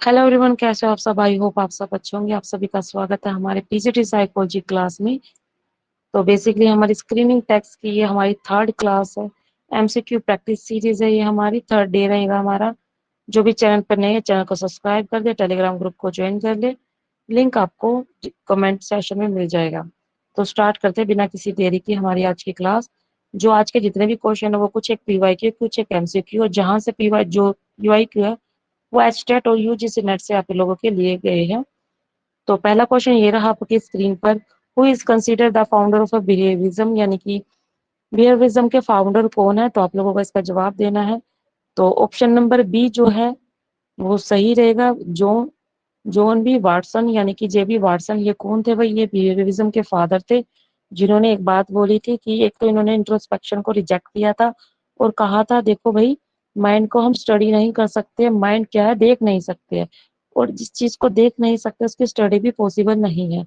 Hello everyone, कैसे हो आप सब। आई होप आप सब अच्छे होंगे। आप सभी का स्वागत है हमारे पीजीटी साइकोलॉजी क्लास में। तो बेसिकली हमारी स्क्रीनिंग टेक्स्ट की ये हमारी थर्ड क्लास है। एमसीक्यू प्रैक्टिस सीरीज है, ये हमारी थर्ड डे रहेगा हमारा। जो भी चैनल पर नए हैं चैनल को सब्सक्राइब कर दे, टेलीग्राम ग्रुप को ज्वाइन कर ले। लिंक आपको कमेंट सेक्शन में मिल जाएगा। तो स्टार्ट करते हैं बिना किसी देरी की हमारी आज की क्लास। जो आज के जितने भी क्वेश्चन है वो कुछ एक पीवाईक्यू, कुछ एक एमसीक्यू, और जहां से पीवाई जो पीवाईक्यू है वो एचटेट और यूजीसी नेट से आप लोगों के लिए गए हैं। तो पहला क्वेश्चन ये रहा आपकी स्क्रीन पर। Who is consider the founder of a behaviourism, यानी कि बिहेवियरिज्म के फाउंडर कौन है। तो आप लोगों को इसका जवाब देना है। तो ऑप्शन नंबर बी जो है वो सही रहेगा। जॉन बी वाटसन, यानी कि जेबी वाटसन, ये कौन थे भाई? ये बिहेवियरिज्म के फादर थे, जिन्होंने एक बात बोली थी कि एक तो इन्होंने इंट्रोस्पेक्शन को रिजेक्ट किया था और कहा था देखो भाई, माइंड को हम स्टडी नहीं कर सकते, माइंड क्या है देख नहीं सकते हैं, और जिस चीज को देख नहीं सकते उसकी स्टडी भी पॉसिबल नहीं है।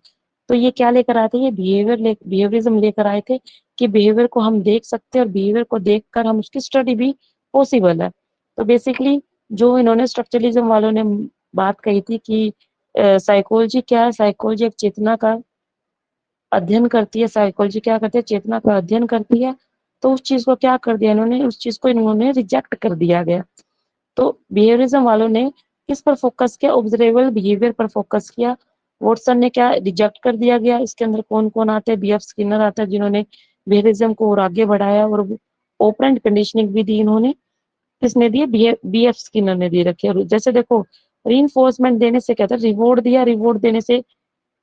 तो ये क्या लेकर आए थे? ये बिहेवियरिज्म लेकर आए थे कि बिहेवियर को हम देख सकते हैं और बिहेवियर को देखकर हम उसकी स्टडी भी पॉसिबल है। तो बेसिकली जो इन्होंने स्ट्रक्चरलिज्म वालों ने बात कही थी कि साइकोलॉजी क्या है, साइकोलॉजी एक चेतना का अध्ययन करती है। साइकोलॉजी क्या करती है? चेतना का अध्ययन करती है। तो उस चीज को क्या कर दिया इन्होंने, उस चीज को इन्होंने रिजेक्ट कर दिया गया। तो बिहेवियरिज्म वालों ने किस पर फोकस किया? ऑब्जर्वेबल बिहेवियर पर फोकस किया। वॉटसन ने क्या रिजेक्ट कर दिया गया? इसके अंदर कौन कौन आते हैं? बीएफ स्किनर आता है, जिन्होंने बिहेवियरिज्म को और आगे बढ़ाया और ओपरेंट कंडीशनिंग भी दी इन्होंने। किसने दिए? बीएफ स्किनर ने दे रखे। और जैसे देखो, रीइंफोर्समेंट देने से क्या था? रिवॉर्ड दिया, रिवॉर्ड देने से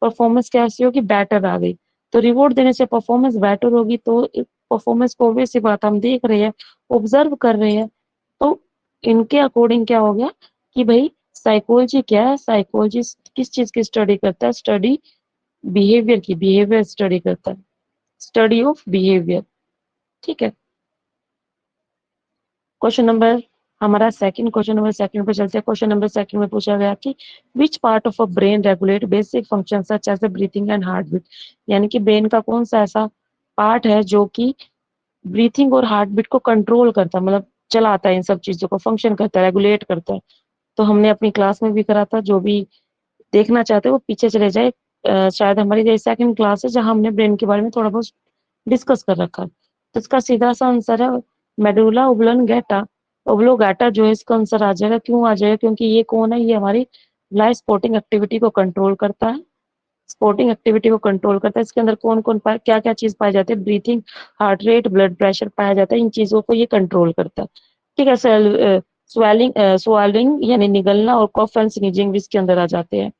परफॉर्मेंस कैसी होगी? बेटर आ गई। तो रिवॉर्ड देने से परफॉर्मेंस बेटर होगी, तो परफॉर्मेंस को ऑब्वियस सी बात हम देख रहे हैं, ऑब्जर्व कर रहे हैं। तो इनके अकॉर्डिंग क्या हो गया कि भाई साइकोलॉजी क्या है? साइकोलॉजी किस चीज की स्टडी करता है? स्टडी बिहेवियर की, बिहेवियर स्टडी करता है, स्टडी ऑफ बिहेवियर। ठीक है। क्वेश्चन नंबर हमारा सेकंड, क्वेश्चन नंबर सेकंड पे चलते हैं। क्वेश्चन नंबर सेकंड में पूछा गया कि which part of a brain regulate basic function such as breathing and heart beat, यानी कि ब्रेन का कौन सा ऐसा पार्ट है जो कि ब्रीथिंग और हार्ट बीट को कंट्रोल करता है, मतलब चलाता है, इन सब चीजों को फंक्शन करता है, रेगुलेट करता है। तो हमने अपनी क्लास में भी करा था। जो भी देखना चाहते हो वो पीछे चले जाए। शायद हमारी ये सेकंड क्लास है जहां हमने ब्रेन के बारे में थोड़ा बहुत डिस्कस कर रखा है। तो इसका सीधा सा आंसर है मेडुला ओब्लोंगेटा। ओब्लोगेटा जो है इसका आंसर आ जाएगा। क्यों आ जाएगा? क्योंकि ये कौन है? ये हमारी लाइफ स्पोर्टिंग एक्टिविटी को कंट्रोल करता है। स्पोर्टिंग एक्टिविटी को कंट्रोल करता है। इसके अंदर कौन कौन क्या क्या चीज पाई जाती है? Breathing, heart rate, blood pressure पाया जाता है। इन चीजों को ये कंट्रोल करता है। ठीक है। स्वेलिंग यानी निगलना, और कफ एंड स्नीजिंग भी इसके अंदर आ जाते हैं।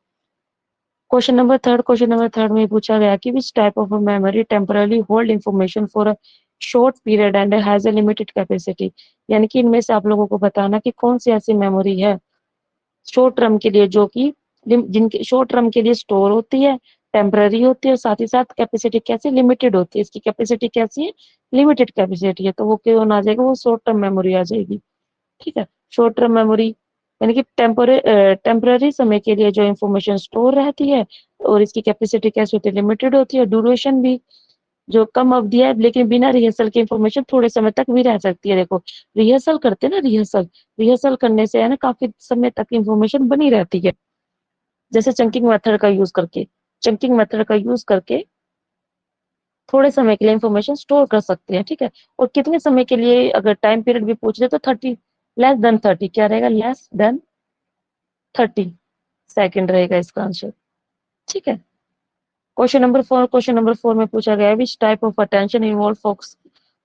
क्वेश्चन नंबर थर्ड में पूछा गया कि विच type of memory temporarily hold information for a short period and has a limited capacity, यानी कि इनमें से आप लोगों को बताना कि कौन सी ऐसी मेमोरी है शॉर्ट टर्म के लिए, जो कि जिनके शॉर्ट टर्म के लिए स्टोर होती है, टेम्पररी होती है, और साथ ही साथ कैपेसिटी कैसी? लिमिटेड होती है। इसकी कैपेसिटी कैसी है? लिमिटेड कैपेसिटी है। तो वो क्यों आ जाएगा? वो शॉर्ट टर्म मेमोरी आ जाएगी। ठीक है। शॉर्ट टर्म मेमोरी यानी कि टेम्पररी समय के लिए जो इंफॉर्मेशन स्टोर रहती है, और इसकी कैपेसिटी कैसी होती है? लिमिटेड होती है। ड्यूरेशन भी जो कम अवधि है, लेकिन बिना रिहर्सल के इंफॉर्मेशन थोड़े समय तक भी रह सकती है। देखो, रिहर्सल करते हैं ना, रिहर्सल रिहर्सल करने से है ना काफी समय तक इंफॉर्मेशन बनी रहती है। जैसे चंकिंग मेथड का यूज करके थोड़े समय के लिए इंफॉर्मेशन स्टोर कर सकते हैं। ठीक है। और कितने समय के लिए अगर टाइम पीरियड भी पूछ ले तो 30, लेस देन 30, क्या रहेगा? लेस देन 30 सेकेंड रहेगा इसका आंसर। ठीक है। क्वेश्चन नंबर 4 में पूछा गया है which type of attention involve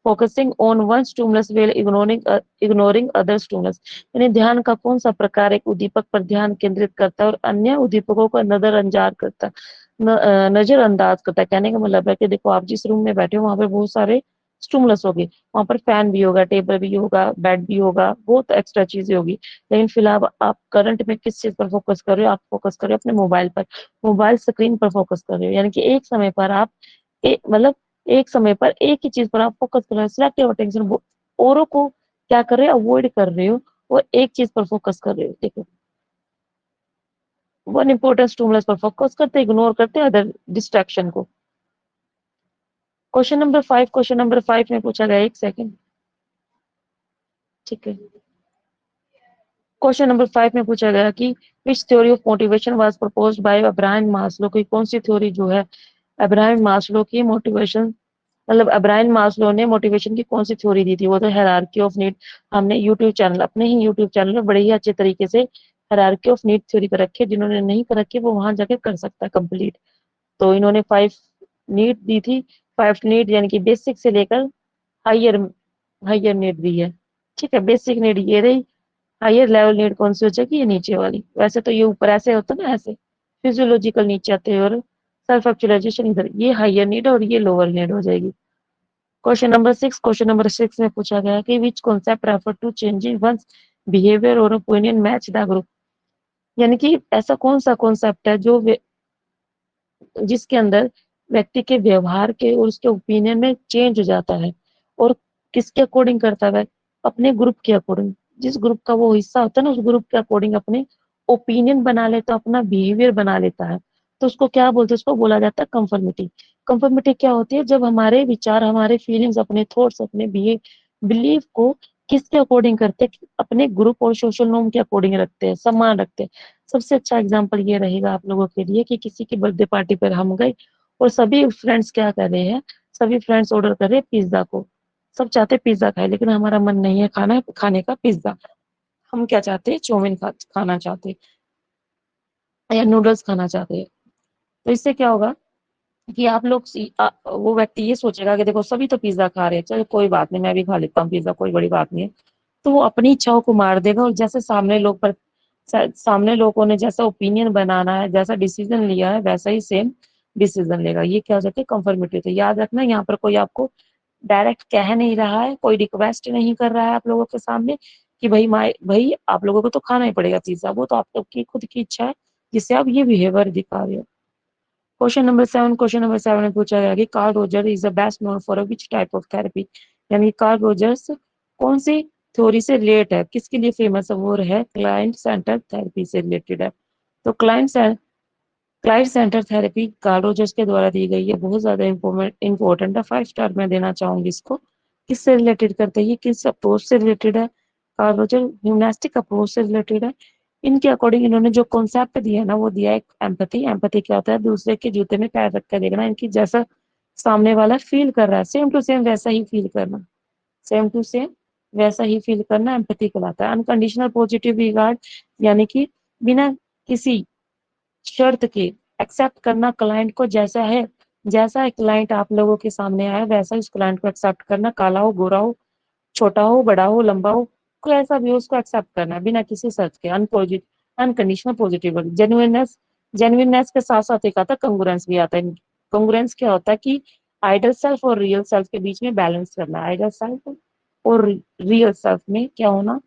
focusing on one stimulus while ignoring other stimulus, यानी ध्यान का कौन सा प्रकार एक उद्दीपक पर ध्यान केंद्रित करता है और अन्य उद्दीपकों को नजरअंदाज करता है। कहने का मतलब है कि देखो, आप जिस रूम में बैठे हो वहां पर बहुत सारे स्टिमुलस होंगे, वहां पर फैन भी होगा, टेबल भी होगा, बेड भी होगा, बहुत एक्स्ट्रा चीजें होगी। लेकिन फिलहाल आप करंट में किस चीज पर फोकस कर रहे हो? आप फोकस कर रहे हो अपने मोबाइल पर, मोबाइल स्क्रीन पर फोकस कर रहे हो। यानी कि एक समय पर आप मतलब एक समय पर एक ही चीज पर आप फोकस कर रहे हो, सिलेक्टिव अटेंशन। औरों को क्या कर रहे हो? अवॉइड कर रहे हो और एक चीज पर फोकस कर रहे हो। देखो, वन इंपॉर्टेंट स्टिमुलस पर फोकस करते, इग्नोर करते अदर डिस्ट्रैक्शन को। क्वेश्चन नंबर 5 में पूछा गया, एक सेकेंड। ठीक है। क्वेश्चन नंबर 5 में पूछा गया कि विच theory of motivation was proposed by Abraham Maslow, की कौन सी थ्योरी जो है अब्राहम मास्लो की मोटिवेशन, मतलब अब्राहम मास्लो ने मोटिवेशन की कौन सी थ्योरी दी थी? वो तो हायरार्की ऑफ नीड, हमने यूट्यूब चैनल, अपने ही यूट्यूब चैनल में बड़े ही अच्छे तरीके से हायरार्की ऑफ नीड थ्योरी कर रखी है, जिन्होंने नहीं कर रखी वो वहां जाके कर सकता है कंप्लीट। तो इन्होंने 5 नीड दी थी, 5 नीड यानी कि बेसिक से लेकर हायर हायर नीड दी है। ठीक है, बेसिक नीड ये रही, हायर लेवल नीड कौन सी हो जाएगी? ये नीचे वाली। वैसे तो ये ऊपर ऐसे होता ना, ऐसे फिजियोलॉजिकल नीचे आते हैं और सेल्फ एक्चुअलाइजेशन इधर, ये हायर नीड और ये लोअर नीड हो जाएगी। क्वेश्चन नंबर 6 में पूछा गया कि which concept refer to changing one's behaviour और ओपिनियन मैच द ग्रुप, यानी कि ऐसा कौन सा कॉन्सेप्ट है जो जिसके अंदर व्यक्ति के व्यवहार के और उसके ओपिनियन में चेंज हो जाता है, और किसके अकॉर्डिंग करता है? अपने ग्रुप के अकॉर्डिंग। जिस ग्रुप का वो हिस्सा होता है ना, उस ग्रुप के अकॉर्डिंग अपने ओपिनियन बना लेता है, अपना बिहेवियर बना लेता है। तो उसको क्या बोलते हैं? उसको बोला जाता है कंफर्मिटी। कंफर्मिटी क्या होती है? जब हमारे विचार, हमारे फीलिंग्स, अपने थॉट्स, अपने बिलीव को किसके अकॉर्डिंग करते हैं? अपने ग्रुप और सोशल नॉर्म के अकॉर्डिंग रखते हैं, समान रखते हैं। सबसे अच्छा एग्जाम्पल ये रहेगा आप लोगों के लिए कि किसी की बर्थडे पार्टी पर हम गए और सभी फ्रेंड्स क्या कर रहे हैं? सभी फ्रेंड्स ऑर्डर कर रहे हैं पिज्जा को। सब चाहते हैं पिज्जा खाए, लेकिन हमारा मन नहीं है खाने का पिज्जा। हम क्या चाहते हैं? चाउमीन खाना चाहते हैं या नूडल्स खाना चाहते हैं। तो इससे क्या होगा कि आप लोग वो व्यक्ति ये सोचेगा कि देखो सभी तो पिज्जा खा रहे हैं, चलो कोई बात नहीं, मैं भी खा लेता हूँ पिज्जा, कोई बड़ी बात नहीं है। तो वो अपनी इच्छाओं को मार देगा, और जैसे सामने लोगों ने जैसा ओपिनियन बनाना है, जैसा डिसीजन लिया है, वैसा ही सेम डिसीजन लेगा। ये क्या हो जाता है? कंफर्मिटी। तो याद रखना, यहाँ पर कोई आपको डायरेक्ट कह नहीं रहा है, कोई रिक्वेस्ट नहीं कर रहा है आप लोगों के सामने कि भाई आप लोगों को तो खाना ही पड़ेगा पिज्जा। वो तो आप लोग की खुद की इच्छा है, जिससे आप ये बिहेवियर दिखा रहे हो। क्वेश्चन नंबर 7 में पूछा गया कि Carl Roger is the best known for which type of therapy, यानी कार्ल रोजर्स कौन सी थ्योरी से रिलेट है, किसके लिए फेमस है? वो है क्लाइंट सेंटर थेरेपी से रिलेटेड है। तो client centre therapy Carl Rogers के द्वारा दी गई है, बहुत ज्यादा इंपॉर्टेंट है, 5 स्टार में देना चाहूंगी इसको। किससे रिलेटेड करते हैं? ये किस अप्रोच से रिलेटेड है? कार्ल रोजर ह्यूमनास्टिक अप्रोच से रिलेटेड है। इनके अकॉर्डिंग इन्होंने जो कॉन्सेप्ट दिया है ना, वो दिया है एम्पैथी। एम्पैथी क्या होता है? दूसरे के जूते में पैर रख कर देखना, इनकी जैसा सामने वाला फील कर रहा है सेम टू सेम वैसा ही फील करना, सेम टू सेम वैसा ही फील करना एम्पैथी कहलाता है। अनकंडीशनल पॉजिटिव रिगार्ड, यानी कि बिना किसी शर्त के एक्सेप्ट करना क्लाइंट को, जैसा क्लाइंट आप लोगों के सामने आया वैसा उस क्लाइंट को एक्सेप्ट करना, काला हो, गोरा हो, छोटा हो, बड़ा हो, लंबा हो, कोई ऐसा भी हो, उसको एक्सेप्ट करना बिना किसी शर्त के। Unconditional positive. जेन्युइननेस के साथ साथ एक आता है कंग्रुएंस भी आता है। कंग्रुएंस क्या होता है? कि आइडल सेल्फ और रियल सेल्फ के बीच में बैलेंस करना। आइडल सेल्फ और रियल सेल्फ में क्या होना?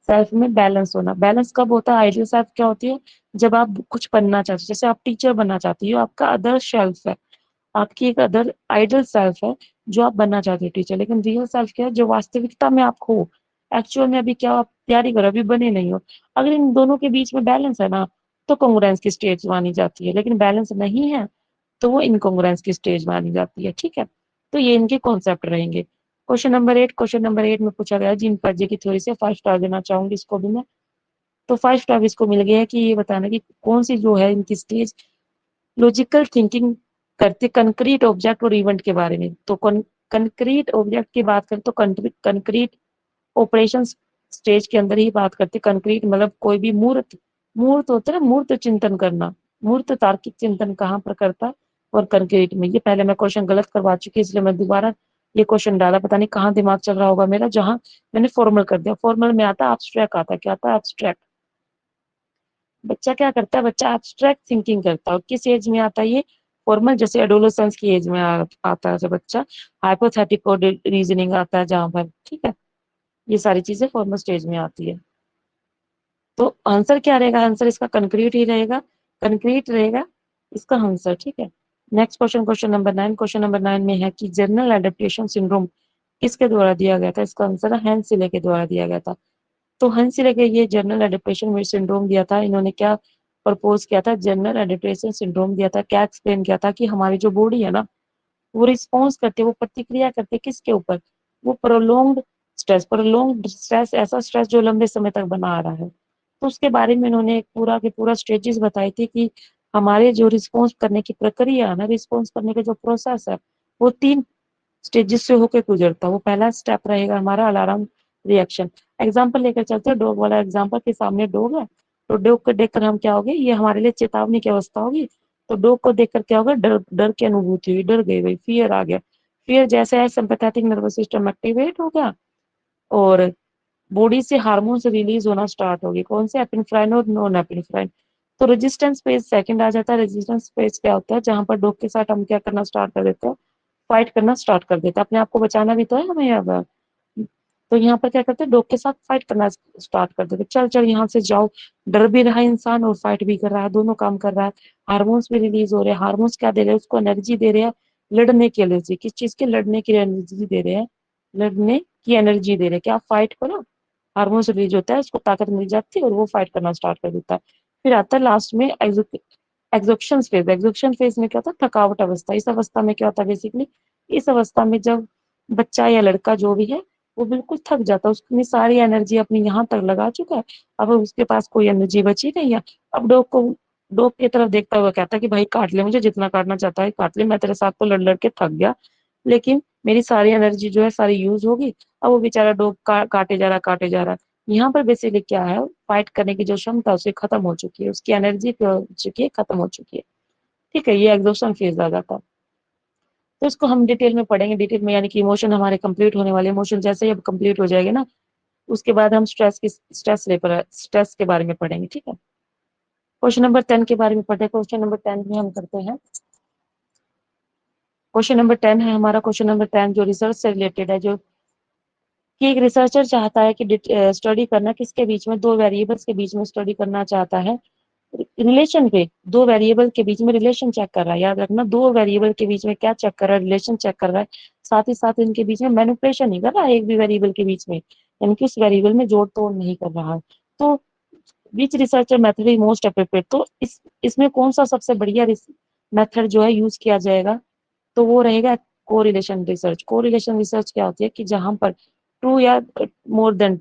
सेल्फ में बैलेंस होना। बैलेंस कब होता है? आइडियल सेल्फ क्या होती है? जब आप कुछ बनना चाहते हो, जैसे आप टीचर बनना चाहती हो, आपका अदर सेल्फ है, आपकी एक अदर आइडियल सेल्फ है जो आप बनना चाहते हो टीचर। लेकिन रियल सेल्फ क्या है? जो वास्तविकता में आप हो, एक्चुअल में अभी क्या आप तैयारी करो, अभी बने नहीं हो। अगर इन दोनों के बीच में बैलेंस है ना, तो कॉन्ग्रुएंस की स्टेज मानी जाती है। लेकिन बैलेंस नहीं है तो वो इनकॉन्ग्रुएंस की स्टेज मानी जाती है। ठीक है, तो ये इनके कॉन्सेप्ट रहेंगे। क्वेश्चन नंबर 8 में पूछा गया जिन पर्जे की थ्योरी से 5 स्टार देना चाहूंगी इसको भी मैं। तो 5 स्टार इसको मिल गया है कि ये बताना कि कौन सी जो है इनकी स्टेज लॉजिकल थिंकिंग करते कंक्रीट ऑब्जेक्ट और इवेंट के बारे में। तो कंक्रीट ऑब्जेक्ट की बात करें तो कंक्रीट ऑपरेशन स्टेज के अंदर ही बात करते। कंक्रीट मतलब कोई भी मूर्त मूर्त होता है ना, मूर्त चिंतन करना, मूर्त तार्किक चिंतन कहाँ पर करता है? और कंक्रीट में। ये पहले मैं क्वेश्चन गलत करवा चुकी, इसलिए मैं दोबारा ये क्वेश्चन डाला। पता नहीं कहाँ दिमाग चल रहा होगा मेरा, जहां मैंने फॉर्मल कर दिया। फॉर्मल में आता है एब्स्ट्रैक्ट, आता है क्या? आता है एब्स्ट्रैक्ट। बच्चा क्या करता है? बच्चा एब्स्ट्रैक्ट थिंकिंग करता है। और किस एज में आता है ये? फॉर्मल, जैसे एडोलेसेंस की एज में आता है जब बच्चा। हाइपोथेटिकल रीजनिंग आता है जहां पर, ठीक है, ये सारी चीजें फॉर्मल स्टेज में आती है। तो आंसर क्या रहेगा? आंसर इसका कंक्रीट ही रहेगा, कंक्रीट रहेगा इसका आंसर। ठीक है, नेक्स्ट क्वेश्चन, क्वेश्चन नंबर 9 में है कि जनरल एडेप्टेशन सिंड्रोम किसके द्वारा दिया गया था? इसका आंसर है हेंसिले के द्वारा दिया गया था। तो हेंसिले के ये जनरल एडेप्टेशन सिंड्रोम दिया था। इन्होंने क्या प्रपोज किया था? जनरल एडेप्टेशन सिंड्रोम दिया था। क्या एक्सप्लेन किया था? कि हमारी जो बॉडी है ना, वो रिस्पॉन्स करती है, वो प्रतिक्रिया करती है किसके ऊपर? वो प्रोलोंग्ड स्ट्रेस। प्रोलोंग्ड स्ट्रेस ऐसा स्ट्रेस जो लंबे समय तक बना आ रहा है, तो उसके बारे में इन्होंने पूरा के पूरा स्टेजेस बताई थी कि हमारे जो रिस्पॉन्स करने की प्रक्रिया है ना, रिस्पॉन्स करने का जो प्रोसेस है, वो 3 स्टेजेस से होकर गुजरता है। वो पहला स्टेप रहेगा हमारा अलार्म रिएक्शन। एग्जाम्पल लेकर चलते हैं, डॉग वाला एग्जाम्पल के सामने डॉग है, तो डॉग को देखकर हम क्या होगे, ये हमारे लिए चेतावनी की अवस्था होगी। तो डॉग को देखकर क्या होगा, डर डर की अनुभूति हुई, डर गई, भाई फियर आ गया। फियर जैसे है, सिंपैथेटिक नर्वस सिस्टम एक्टिवेट हो गया और बॉडी से हार्मोन्स रिलीज होना स्टार्ट होगी। कौन से, एपिनेफ्राइन और नॉन एपिनेफ्राइन। तो रेजिस्टेंस फेज सेकंड आ जाता है। रेजिस्टेंस फेज क्या होता है, जहां पर डॉग के साथ हम क्या करना स्टार्ट कर देते हैं, फाइट करना स्टार्ट कर देते हैं। अपने आप को बचाना भी तो है हमें अब। तो यहाँ पर क्या करते हैं, डॉग के साथ फाइट करना स्टार्ट कर देते हैं। चल चल यहाँ से जाओ। डर भी रहा है इंसान और फाइट भी कर रहा है, दोनों काम कर रहा है। हार्मोन्स भी रिलीज हो रहे हैं। हार्मोन्स क्या दे रहे हैं, उसको एनर्जी दे रहे हैं लड़ने की एनर्जी। किस चीज के, लड़ने की एनर्जी दे रहे हैं, लड़ने की एनर्जी दे रहे हैं। क्या, फाइट करो। हार्मोन्स रिलीज होता है, उसको ताकत मिल जाती है और वो फाइट करना स्टार्ट कर देता है। फिर आता है लास्ट में एग्जॉक्शन फेज। एग्जॉक्शन फेज में क्या होता है, थकावट अवस्था। इस अवस्था में क्या होता है बेसिकली, इस अवस्था में जब बच्चा या लड़का जो भी है, वो बिल्कुल थक जाता है, उसकी सारी एनर्जी अपनी यहाँ तक लगा चुका है, अब उसके पास कोई एनर्जी बची नहीं है। अब डॉग की तरफ देखता हुआ कहता है कि भाई काट ले मुझे, जितना काटना चाहता है काट ले, मैं तेरे साथ तो लड़ लड़ के थक गया, लेकिन मेरी सारी एनर्जी जो है सारी यूज होगी। अब वो बेचारा डॉग काटे जा रहा, काटे जा रहा है। यहाँ पर बेसिकली क्या है, फाइट करने की जो क्षमता उसकी खत्म हो चुकी है, उसकी एनर्जी हो चुकी है, खत्म हो चुकी है। ठीक है, ये एग्जॉस्शन फेज आ जाता है। तो इसको हम डिटेल में पढ़ेंगे, डिटेल में यानी कि इमोशन हमारे कंप्लीट होने वाले, इमोशन जैसे ही अब कंप्लीट हो जाएंगे ना, उसके बाद हम स्ट्रेस के बारे में पढ़ेंगे। ठीक है, क्वेश्चन नंबर 10 के बारे में पढ़ते हैं। क्वेश्चन नंबर 10 में हम करते हैं, क्वेश्चन नंबर 10 है हमारा। क्वेश्चन नंबर 10 जो रिसर्च से रिलेटेड है, जो कि एक रिसर्चर चाहता है कि स्टडी करना किसके बीच में, दो वेरिएबल्स के बीच में स्टडी करना चाहता है, रिलेशन पे। दो वेरिएबल के बीच में रिलेशन चेक कर रहा है। याद रखना, दो वेरिएबल के बीच में क्या चेक कर रहा है, रिलेशन चेक कर रहा है। साथ ही साथ इनके बीच में मैनिपुलेशन नहीं कर रहा है, एक भी वेरिएबल के बीच में, यानी कि उस वेरिएबल में जोड़ तोड़ नहीं कर रहा है। तो which researcher method is most appropriate, तो इसमें कौन सा सबसे बढ़िया मेथड जो है यूज किया जाएगा, तो वो रहेगा कोरिलेशन रिसर्च। कोरिलेशन रिसर्च क्या होती है कि जहां पर टू या मोर देन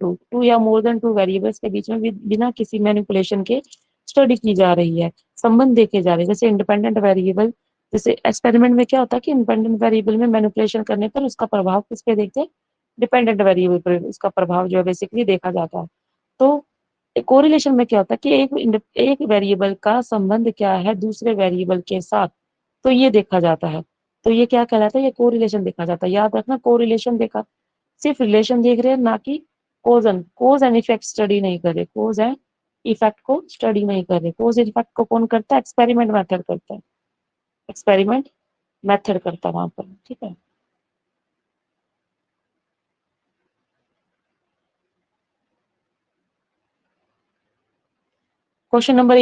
टू वेरिएबल्स के बीच में बिना किसी मैनिपुलेशन के स्टडी की जा रही है, संबंध देखे जा रहे हैं। जैसे इंडिपेंडेंट वेरिएबल, जैसे एक्सपेरिमेंट में क्या होता है कि इंडिपेंडेंट वेरिएबल में मैनिपुलेशन करने पर उसका प्रभाव किस पे देखते हैं, डिपेंडेंट वेरिएबल पर उसका प्रभाव जो है बेसिकली देखा जाता है। तो कोरिलेशन में क्या होता है कि एक वेरिएबल का संबंध क्या है दूसरे वेरिएबल के साथ, तो ये देखा जाता है। तो ये क्या कहलाता है, ये कोरिलेशन देखा जाता है। याद रखना, कोरिलेशन देखा, सिर्फ रिलेशन देख रहे हैं, ना कि कोज एंड इफेक्ट स्टडी नहीं कर रहे, कोज एंड इफेक्ट को स्टडी नहीं कर रहे। कोज इफेक्ट को कौन करता है, एक्सपेरिमेंट मेथड करता है, एक्सपेरिमेंट मेथड करता है वहां पर। ठीक है, क्वेश्चन नंबर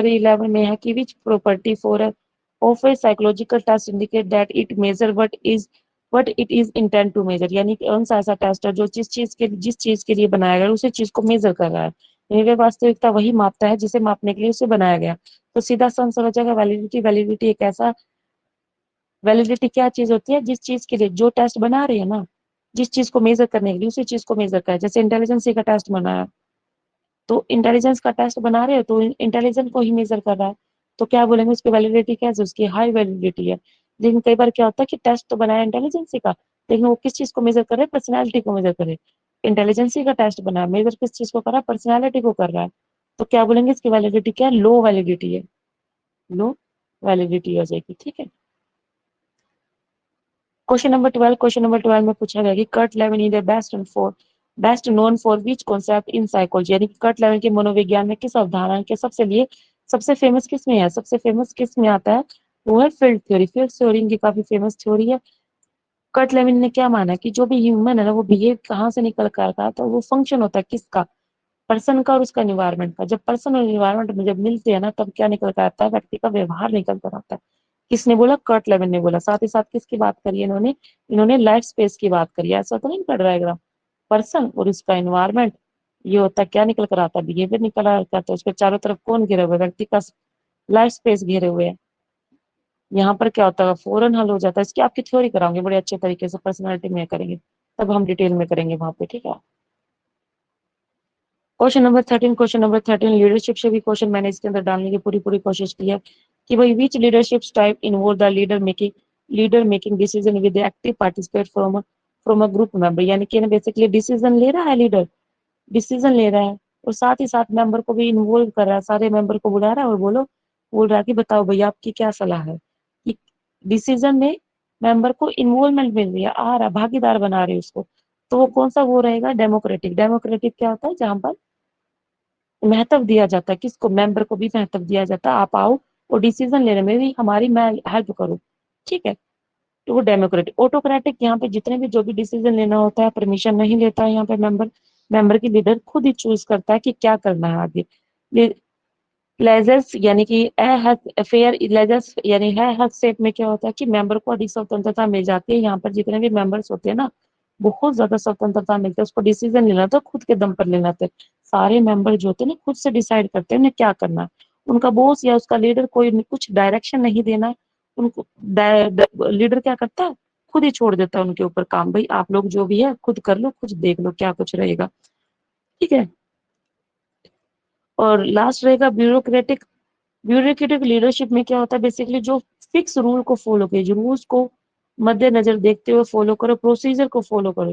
11 में है कि which property for of a psychological test indicate that it measure what it is intend to measure, यानी कि कौन सा ऐसा टेस्ट है जो जिस चीज के लिए बनाया गया उसी चीज को मेजर कर रहा है, यानी कि वास्तविकता वही मापता है जिसे मापने के लिए उसे बनाया गया। तो सीधा सा आंसर हो जाएगा वैलिडिटी। वैलिडिटी क्या चीज होती है, जिस चीज के लिए जो टेस्ट बना रही है ना, जिस चीज को मेजर करने के लिए उसी चीज को मेजर कर, जैसे इंटेलिजेंसी का टेस्ट बनाया, तो इंटेलिजेंस का टेस्ट बना रहे हो तो इंटेलिजेंस को ही मेजर कर रहा है, तो क्या बोलेंगे उसकी वैलिडिटी क्या है, उसकी हाई वैलिडिटी है। लेकिन कई बार क्या होता है कि टेस्ट तो बनाया इंटेलिजेंसी का, लेकिन वो किस चीज को मेजर कर रहे हैं, पर्सनैलिटी को मेजर कर रहे हैं। इंटेलिजेंसी का टेस्ट बनाया, मेजर किस चीज को कर रहा है, पर्सनैलिटी को कर रहा है, तो क्या बोलेंगे इसकी वैलिडिटी क्या है, लो वैलिडिटी है, लो वैलिडिटी हो जाएगी। ठीक है, क्वेश्चन नंबर 12 में पूछा गया कि Kurt Lewin is the best known for which concept in psychology, यानी कि कर्ट लेविन के मनोविज्ञान में किस अवधारणा के सबसे फेमस किस में है, सबसे फेमस किस में आता है, वो है फील्ड थ्योरी। फील्ड थ्योरी इनकी काफी फेमस थ्योरी है। कर्ट लेविन ने क्या माना कि जो भी ह्यूमन है ना, वो बिहेव कहाँ से निकल कर आता है, तो वो फंक्शन होता है किसका, पर्सन का और उसका एनवायरमेंट का। जब पर्सन और एनवायरमेंट में जब मिलते हैं ना, तब क्या निकल कर आता है, व्यक्ति का व्यवहार निकल कर आता है। किसने बोला, कर्ट लेविन ने बोला। साथ ही साथ किसकी बात करी है इन्होंने, इन्होंने लाइफ स्पेस की बात करी है। ऐसा तो नहीं पढ़ रहा है, पर्सन और उसका एनवायरमेंट, ये होता है क्या निकल कर आता है, बिहेवियर निकल आता है। तो उसके चारों तरफ कौन घिरे हुए, व्यक्ति का लाइफ स्पेस घेरे हुए है। यहाँ पर क्या होता है, फौरन हल हो जाता है। इसकी आपकी थ्योरी कराऊंगे बड़े अच्छे तरीके से, पर्सनैलिटी में करेंगे, तब हम डिटेल में करेंगे वहां पे। ठीक है, क्वेश्चन नंबर 13 लीडरशिप से भी क्वेश्चन मैंने इसके अंदर डालने की पूरी कोशिश की है कि भाई which leadership type involve the leader making decision with active participate from a group member, यानी कि बेसिकली डिसीजन ले रहा है लीडर, डिसीजन ले रहा है और साथ ही साथ मेंबर को भी इन्वॉल्व कर रहा है, सारे मेंबर को बुला रहा है और बोल रहा है कि बताओ भैया आपकी क्या सलाह है, कि डिसीजन में मेंबर को इन्वॉल्वमेंट मिल रही है, आ रहा भागीदार बना रहे उसको, तो वो कौन सा वो रहेगा, डेमोक्रेटिक। डेमोक्रेटिक क्या होता है, जहां पर महत्व दिया जाता है, किसको, मेंबर को भी महत्व दिया जाता है, आप आओ और डिसीजन लेने में भी हमारी मैं हेल्प करूँ, ठीक है, तो वो डेमोक्रेटिक। ऑटोक्रेटिक, यहाँ पे जितने भी जो भी डिसीजन लेना होता है परमिशन नहीं लेता है, यहाँ पे मेंबर की लीडर खुद ही चूज करता है कि क्या करना है आगे। लेजर्स यानी कि फेयर लेजर्स यानी है हक स्टेट में क्या होता है कि मेंबर को अधिक स्वतंत्रता मिल जाती है, यहाँ पर जितने भी मेंबर्स होते हैं ना बहुत ज्यादा स्वतंत्रता मिलती है, उसको डिसीजन लेना तो खुद के दम पर लेना था, सारे मेंबर जो होते हैं ना खुद से डिसाइड करते हैं उन्हें क्या करना है, उनका बॉस या उसका लीडर कोई कुछ डायरेक्शन नहीं देना, उनको लीडर क्या करता है, खुद ही छोड़ देता है उनके ऊपर काम, भाई आप लोग जो भी है खुद कर लो, कुछ देख लो क्या कुछ रहेगा, ठीक है। और लास्ट रहेगा ब्यूरोक्रेटिक। ब्यूरोक्रेटिक लीडरशिप में क्या होता है, बेसिकली जो फिक्स रूल को फॉलो करे, जो रूल्स को मद्देनजर देखते हुए फॉलो करो, प्रोसीजर को फॉलो करो,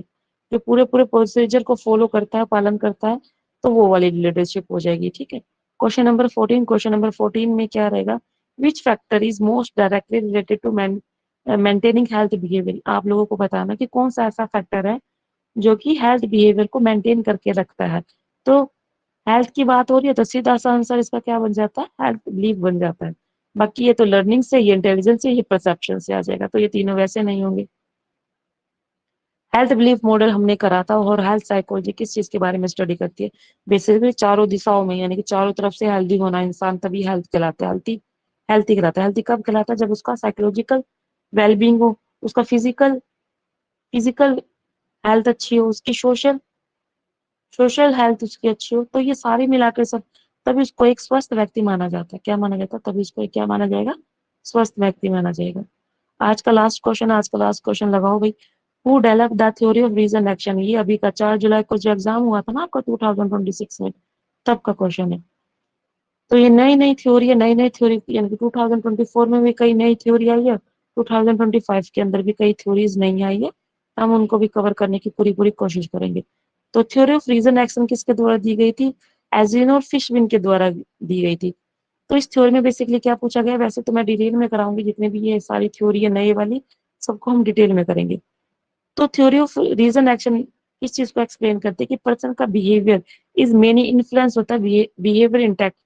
जो पूरे पूरे प्रोसीजर को फॉलो करता है, पालन करता है, तो वो वाली लीडरशिप हो जाएगी, ठीक है। क्वेश्चन नंबर 14 में क्या रहेगा, which factor is most directly related to maintaining health behaviour, आप लोगों को बताना कि कौन सा ऐसा फैक्टर है जो कि हेल्थ बिहेवियर को मेंटेन करके रखता है, तो हेल्थ की बात हो रही है तो सीधा सा आंसर इसका क्या बन जाता है, हेल्थ बिलीफ बन जाता है। बाकी ये तो लर्निंग से, ये इंटेलिजेंस से, ये परसेप्शन से आ जाएगा, तो ये तीनों वैसे नहीं होंगे। हेल्थ बिलीफ मॉडल हमने करा था, और हेल्थ साइकोलॉजी किस चीज के बारे में स्टडी करती है, बेसिकली चारों दिशाओं में, यानी कि चारों तरफ से हेल्दी होना इंसान, तभी हेल्थ कहलाता है, हेल्थी हेल्थी कहलाता है। हेल्थी कब कहलाता है, जब उसका साइकोलॉजिकल वेलबींग हो, उसका फिजिकल फिजिकल हेल्थ अच्छी हो, उसकी सोशल हेल्थ उसकी अच्छी हो, तो ये सारे मिलाकर सब, तभी उसको एक स्वस्थ व्यक्ति माना जाता है, क्या माना जाता है, तभी उसको क्या माना जाएगा, स्वस्थ व्यक्ति माना जाएगा। आज का लास्ट क्वेश्चन लगाओ भाई, who develop the theory of reason action, ये अभी का 4 जुलाई को जो एग्जाम हुआ था ना आपका 2026 में, तब का क्वेश्चन है। तो ये नई नई थ्योरी है, नई नई थ्योरी यानी कि 2024 में भी कई नई थ्योरी आई है, 2025 के अंदर भी कई थ्योरीज नहीं आई है, हम उनको भी कवर करने की पूरी पूरी कोशिश करेंगे। तो थ्योरी ऑफ रीजन एक्शन किसके द्वारा दी गई थी, एजिन और फिशबिन के द्वारा दी गई थी। तो इस थ्योरी में बेसिकली क्या पूछा गया, वैसे तो मैं डिटेल में कराऊंगी, जितने भी ये सारी थ्योरी है नई वाली सबको हम डिटेल में करेंगे। तो थ्योरी ऑफ रीजन एक्शन इस चीज को एक्सप्लेन करते हैं कि पर्सन का बिहेवियर इज मेनी इन्फ्लुएंस होता है बिहेवियर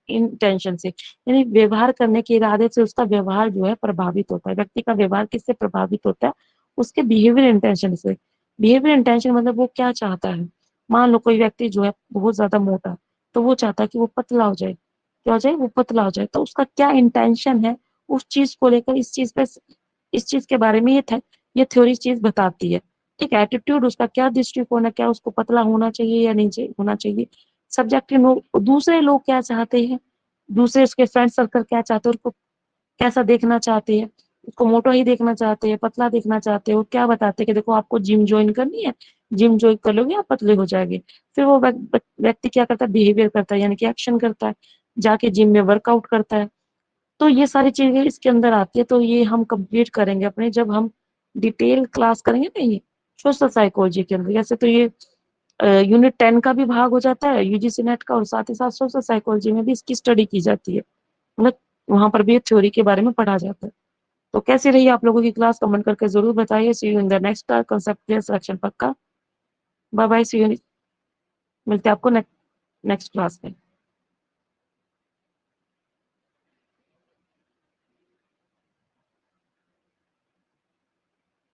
इंटेंशन से, यानी व्यवहार करने के इरादे से उसका व्यवहार जो है प्रभावित होता है, व्यक्ति का व्यवहार किससे प्रभावित होता है, उसके बिहेवियर इंटेंशन से। बिहेवियर इंटेंशन मतलब वो क्या चाहता है, मान लो कोई व्यक्ति जो है बहुत ज्यादा मोटा, तो वो चाहता है कि वो पतला हो जाए, क्या हो जाए, वो पतला हो जाए, तो उसका क्या इंटेंशन है उस चीज को लेकर, इस चीज के बारे में ये थ्योरी चीज बताती है, ठीक है। एटीट्यूड उसका क्या दृष्टिकोण है, क्या उसको पतला होना चाहिए या नहीं होना चाहिए, सब्जेक्टिव दूसरे लोग क्या चाहते हैं, दूसरे उसके फ्रेंड सर्कल क्या चाहते हैं, उसको कैसा देखना चाहते हैं, उसको मोटा ही देखना चाहते हैं, पतला देखना चाहते हैं, वो क्या बताते हैं कि देखो आपको जिम ज्वाइन करनी है, जिम ज्वाइन कर लोगे आप पतले हो जाएंगे, फिर वो व्यक्ति क्या करता है, बिहेवियर करता है, यानी कि एक्शन करता है, जाके जिम में वर्कआउट करता है। तो ये सारी चीजें इसके अंदर आती है, तो ये हम कंप्लीट करेंगे अपने, जब हम डिटेल क्लास करेंगे ना ये सोशल साइकोलॉजी के अंदर, जैसे तो ये यूनिट 10 का भी भाग हो जाता है यूजीसी नेट का, और साथ ही साथ सोशल साइकोलॉजी में भी इसकी स्टडी की जाती है, मतलब वहां पर भी थ्योरी के बारे में पढ़ा जाता है। तो कैसी रही आप लोगों की क्लास, कमेंट करके जरूर बताइए। See you in the next class, concept clear, selection पक्का। बाय बाय, सी यू, मिलते हैं आपको नेक्स्ट क्लास में।